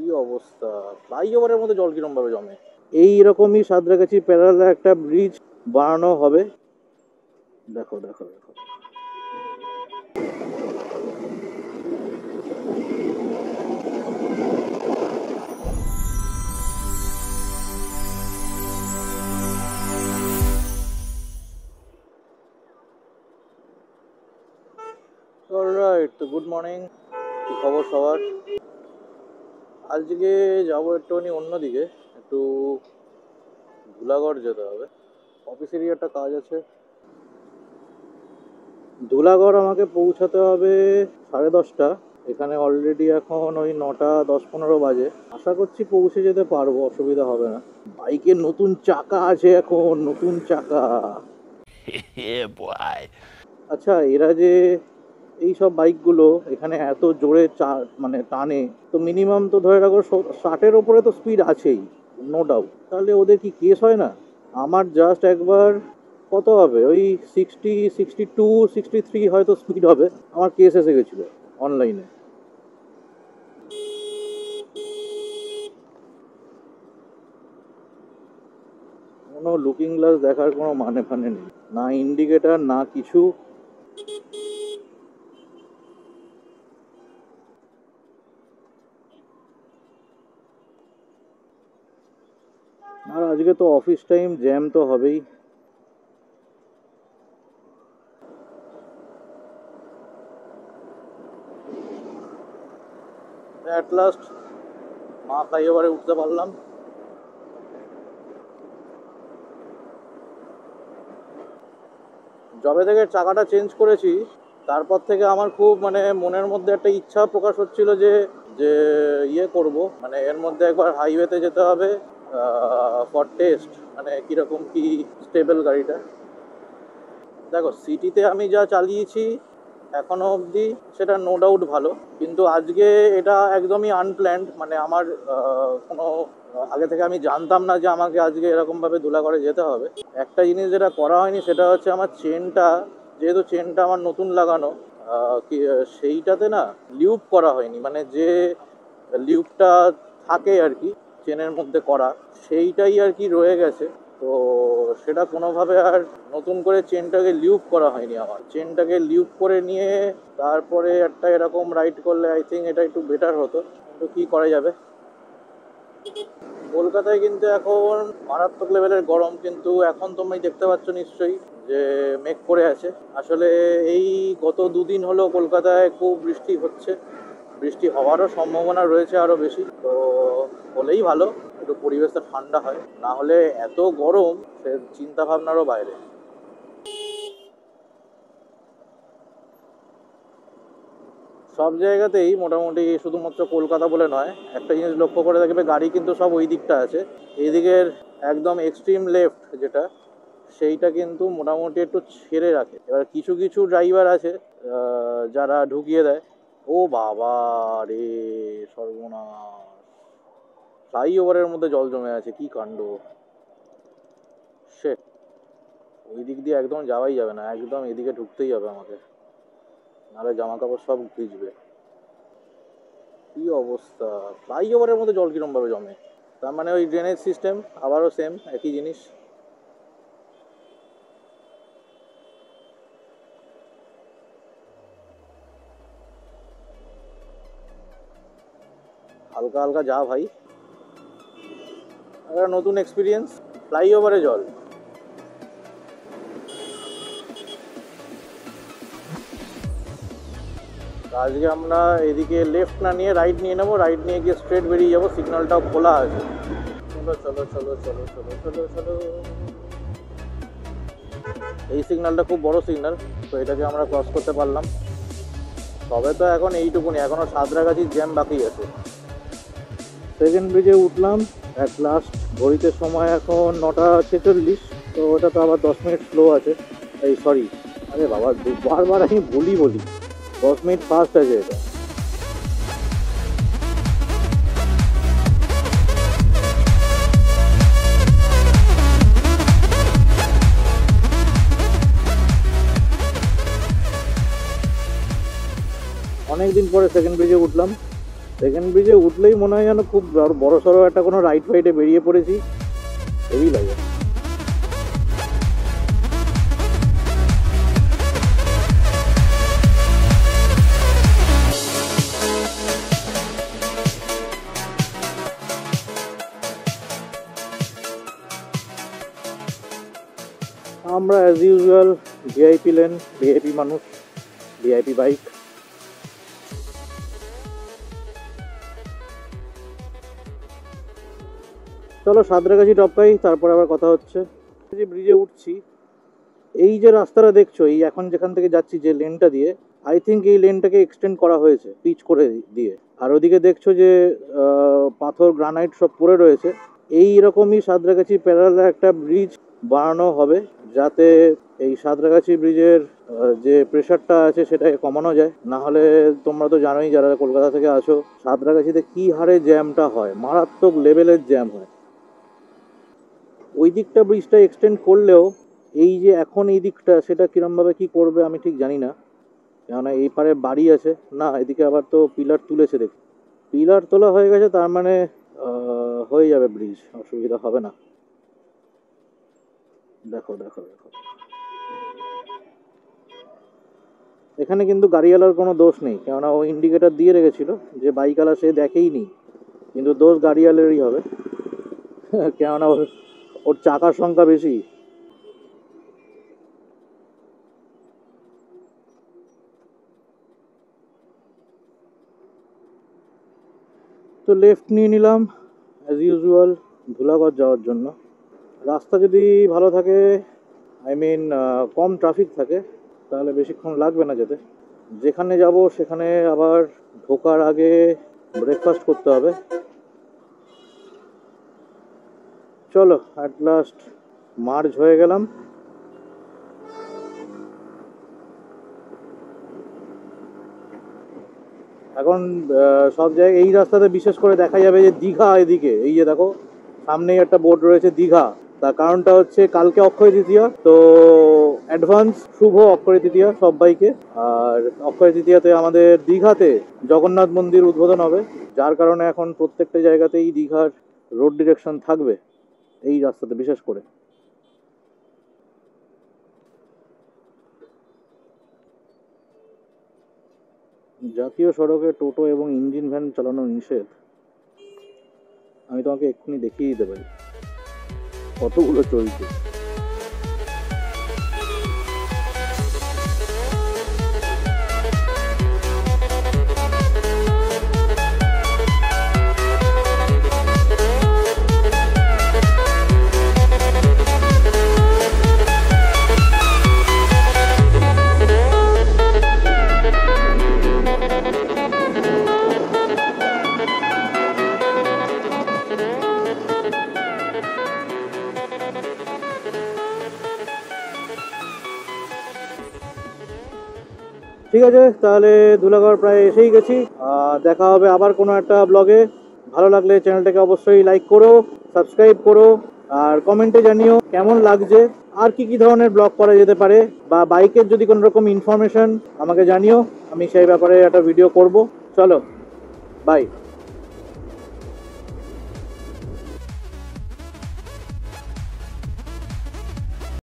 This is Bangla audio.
কি অবস্থা! ফ্লাইওভারের মধ্যে জল কিরম ভাবে জমে? এইরকমই সাঁতরাগাছি প্যারালাল একটা ব্রিজ বানানো হবে। দেখো দেখো দেখো। অলরাইট, তো গুড মর্নিং। কি খবর সবার? আজকে যাবো একটুখানি অন্যদিকে, একটু ধুলাগড় যেতে হবে। অফিসেরই একটা কাজ আছে। ধুলাগড় আমাকে পৌঁছাতে হবে 10:30। এখানে অলরেডি এখন ওই 9:10-15 বাজে। আশা করছি পৌঁছে যেতে পারবো, অসুবিধা হবে না। বাইকের নতুন চাকা আছে এখন, নতুন চাকা। আচ্ছা, এরা যে এই সব বাইকগুলো এখানে এত জোরে মানে টানে, তো মিনিমাম তো ধরে রাখো 60-এর ওপরে তো স্পিড আছেই, নো ডাউট। তাহলে ওদের কি কেস হয় না? আমার জাস্ট একবার কত হবে, ওই 60, 62, 63 হয়তো স্পিড হবে, আমার কেস এসে গেছিলো অনলাইনে। কোনো লুকিং গ্লাস দেখার কোনো মানে ফানে নেই, না ইন্ডিকেটার না কিছু। আর আজকে তো অফিস টাইম, জ্যাম তো হবেই। অ্যাট লাস্ট মা ফ্লাইওভারে উঠতে পারলাম। যবে থেকে চাকাটা চেঞ্জ করেছি তারপর থেকে আমার খুব মানে মনের মধ্যে একটা ইচ্ছা প্রকাশ হচ্ছিল যে যে ইয়ে করব, মানে এর মধ্যে একবার হাইওয়েতে যেতে হবে ফর টেস্ট, মানে কীরকম কি স্টেবল গাড়িটা। দেখো, সিটিতে আমি যা চালিয়েছি এখনো অবধি সেটা নো ডাউট ভালো, কিন্তু আজকে এটা একদমই আনপ্ল্যান্ড। মানে আমার কোনো আগে থেকে আমি জানতাম না যে আমাকে আজকে এরকমভাবে ধুলাগড়ে যেতে হবে। একটা জিনিস যেটা করা হয়নি সেটা হচ্ছে আমার চেনটা, যেহেতু চেনটা আমার নতুন লাগানো, সেইটাতে না লিউপ করা হয়নি, মানে যে লিউপটা থাকে আর কি চেনের মধ্যে করা, সেইটাই আর কি রয়ে গেছে। তো সেটা কোনোভাবে আর নতুন করে চেনটাকে লিউপ করা হয়নি। আমার চেনটাকে লিউপ করে নিয়ে তারপরে একটা এরকম রাইড করলে আই থিঙ্ক এটা একটু বেটার হতো। তো কী করা যাবে। কলকাতায় কিন্তু এখন মারাত্মক লেভেলের গরম, কিন্তু এখন তুমি দেখতে পাচ্ছ নিশ্চয়ই যে মেঘ করে আছে। আসলে এই গত দুদিন হলো কলকাতায় খুব বৃষ্টি হচ্ছে, বৃষ্টি হওয়ারও সম্ভাবনা রয়েছে আরও বেশি। তো হলেই ভালো, একটু পরিবেশটা ঠান্ডা হয়, না হলে এত গরম সে চিন্তা ভাবনারও বাইরে। সব জায়গাতেই মোটামুটি, শুধুমাত্র কলকাতা বলে নয়, একটা জিনিস লক্ষ্য করে দেখবে গাড়ি কিন্তু সব ওই দিকটা আছে। এদিকের একদম এক্সট্রিম লেফট যেটা, সেইটা কিন্তু মোটামুটি একটু ছেড়ে রাখে। এবার কিছু কিছু ড্রাইভার আছে যারা ঢুকিয়ে দেয়। ও বাবা রে, সর্বনাশ! ফ্লাইওভারের মধ্যে জল জমে আছে, কি কাণ্ড! শেট, ওই দিক দিয়ে একদম যাওয়াই যাবে না, একদম এদিকে ঢুকতেই হবে আমাকে, নাহলে জামা কাপড় সব ভিজবে। কি অবস্থা! ফ্লাইওভারের মধ্যে জল কিরম ভাবে জমে? তার মানে ওই ড্রেনেজ সিস্টেম আবারও সেম একই জিনিস। হালকা হালকা যা ভাই, একটা নতুন এক্সপিরিয়েন্স। ফ্লাইওভারে জল। আজকে আমরা এদিকে লেফট না নিয়ে রাইট নিয়ে নেবো, রাইট নিয়ে গিয়ে স্ট্রেট বেরিয়ে যাবো, সিগন্যালটাও খোলা আছে। চলো চলো চলো চলো চলো চলো চলো। এই সিগন্যালটা খুব বড় সিগন্যাল, তো এটাকে আমরা ক্রস করতে পারলাম। তবে তো এখন এইটুকুনি, এখনও সাঁতরাগাছির জ্যাম বাকি আছে। সেকেন্ড ব্রিজে উঠলাম অ্যাট লাস্ট। ঘড়িতে সময় এখন 9:46, তো ওটা তো আবার 10 মিনিট স্লো আছে। এই সরি, আরে বাবা, বারবার আমি বলি 10 মিনিট ফাস্ট আছে এটা। অনেকদিন পরে সেকেন্ড ব্রিজে উঠলাম। সেকেন্ড ব্রিজে উঠলেই মনে হয় যেন খুব বড় সড়ো একটা কোনো রাইড ফাইডে বেরিয়ে পড়েছি, হেভি লাগে। আমরা as usual VIP lane, VIP মানুষ, ভিআইপি বাইক। চলো সাঁতরাগাছি টপকাই, তারপরে আবার কথা হচ্ছে। যে ব্রিজে উঠছি, এই যে রাস্তাটা দেখছো, এই এখন যেখান থেকে যাচ্ছি যে লেনটা দিয়ে, আই থিঙ্ক এই লেনটাকে এক্সটেন্ড করা হয়েছে পিচ করে দিয়ে। আর ওদিকে দেখছো যে পাথর গ্রানাইট সব পড়ে রয়েছে। এই রকমই সাঁতরাগাছি প্যারালাল একটা ব্রিজ বানানো হবে, যাতে এই সাঁতরাগাছি ব্রিজের যে প্রেশারটা আছে সেটাকে কমানো যায়। না হলে তোমরা তো জানোই যারা কলকাতা থেকে আসো, সাঁতরাগাছিতে কী হারে জ্যামটা হয়, মারাত্মক লেভেলের জ্যাম হয়। ওই দিকটা ব্রিজটা এক্সটেন্ড করলেও এই যে এখন এই দিকটা, সেটা কিরমভাবে কি করবে আমি ঠিক জানি না, কেননা এই পারে বাড়ি আছে না, এদিকে আবার তো পিলার তুলেছে, দেখি পিলার তোলা হয়ে গেছে, তার মানে হয়ে যাবে ব্রিজ, অসুবিধা হবে না। দেখো দেখো দেখো, এখানে কিন্তু গাড়িওয়ালার কোনো দোষ নেই, কেননা ও ইন্ডিকেটর দিয়ে রেখেছিল, যে বাইকওয়ালা সে দেখেই নি, কিন্তু দোষ গাড়িওয়ালারই হবে, কেননা ওর চাকার সংখ্যা বেশি। তো লেফট নিয়ে নিলাম অ্যাজ ইউজুয়াল ধুলাগড় যাওয়ার জন্য। রাস্তা যদি ভালো থাকে, আই মিন কম ট্রাফিক থাকে, তাহলে বেশিক্ষণ লাগবে না যেতে। যেখানে যাব সেখানে আবার ঢোকার আগে ব্রেকফাস্ট করতে হবে। চলো অ্যাট লাস্ট মার্জ হয়ে গেলাম। এখন সব জায়গায় এই রাস্তাতে বিশেষ করে দেখা যাবে যে দীঘা, এদিকে এই যে দেখো সামনেই একটা বোর্ড রয়েছে দীঘা। তার কারণটা হচ্ছে কালকে অক্ষয় তৃতীয়া, তো অ্যাডভান্স শুভ অক্ষয় তৃতীয়া সব বাইকে। আর অক্ষয় তৃতীয়াতে আমাদের দীঘাতে জগন্নাথ মন্দির উদ্বোধন হবে, যার কারণে এখন প্রত্যেকটা জায়গাতেই দীঘার রোড ডিরেকশন থাকবে এই রাস্তাতে বিশেষ করে। জাতীয় সড়কে টোটো এবং ইঞ্জিন ভ্যান চালানো নিষেধ, আমি তোমাকে এক্ষুনি দেখিয়ে দিতে পারি কতগুলো চলছে। ঠিক আছে, তাহলে ধুলাগড় প্রায় এসেই গেছি। দেখা হবে আবার কোনো একটা ব্লগে। ভালো লাগলে চ্যানেলটাকে অবশ্যই লাইক করো, সাবস্ক্রাইব করো, আর কমেন্টে জানিও কেমন লাগছে, আর কি কি ধরনের ব্লগ করা যেতে পারে, বা বাইকের যদি কোনো রকম ইনফরমেশন আমাকে জানিও, আমি সেই ব্যাপারে একটা ভিডিও করব। চলো বাই।